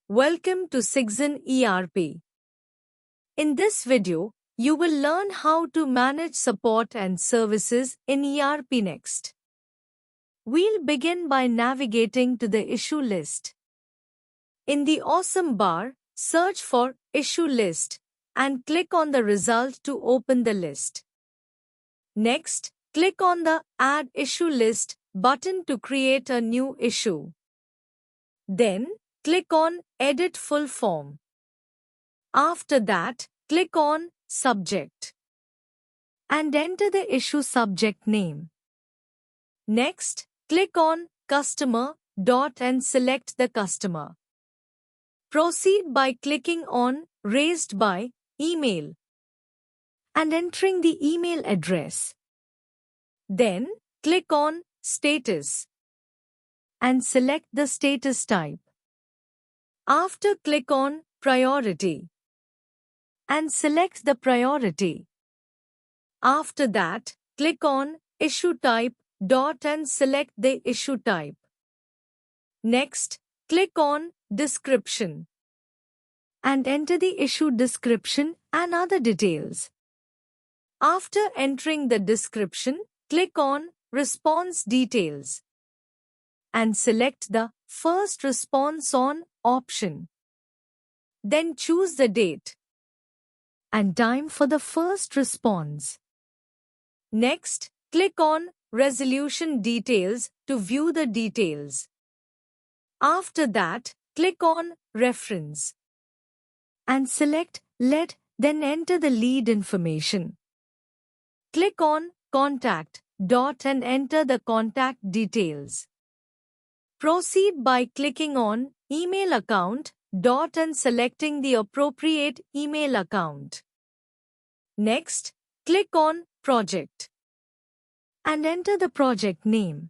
Welcome to Sigzen ERP. In this video, you will learn how to manage support and services in ERPNext. We'll begin by navigating to the issue list. In the Awesome bar, search for Issue List and click on the result to open the list. Next, click on the Add Issue List button to create a new issue. Then, click on Edit Full Form. After that, click on Subject and enter the issue subject name. Next, click on Customer and select the customer. Proceed by clicking on Raised by Email and entering the email address. Then, click on Status and select the status type. After, click on Priority and select the priority. After that, click on Issue Type and select the issue type. Next, click on Description and enter the issue description and other details. After entering the description, click on Response Details and select the First Response On option. Then choose the date and time for the first response. Next, click on Resolution Details to view the details. After that, click on Reference and select Lead, then enter the lead information. Click on Contact and enter the contact details. Proceed by clicking on Email Account and selecting the appropriate email account. Next, click on Project and enter the project name.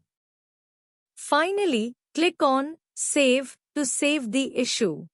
Finally, click on Save to save the issue.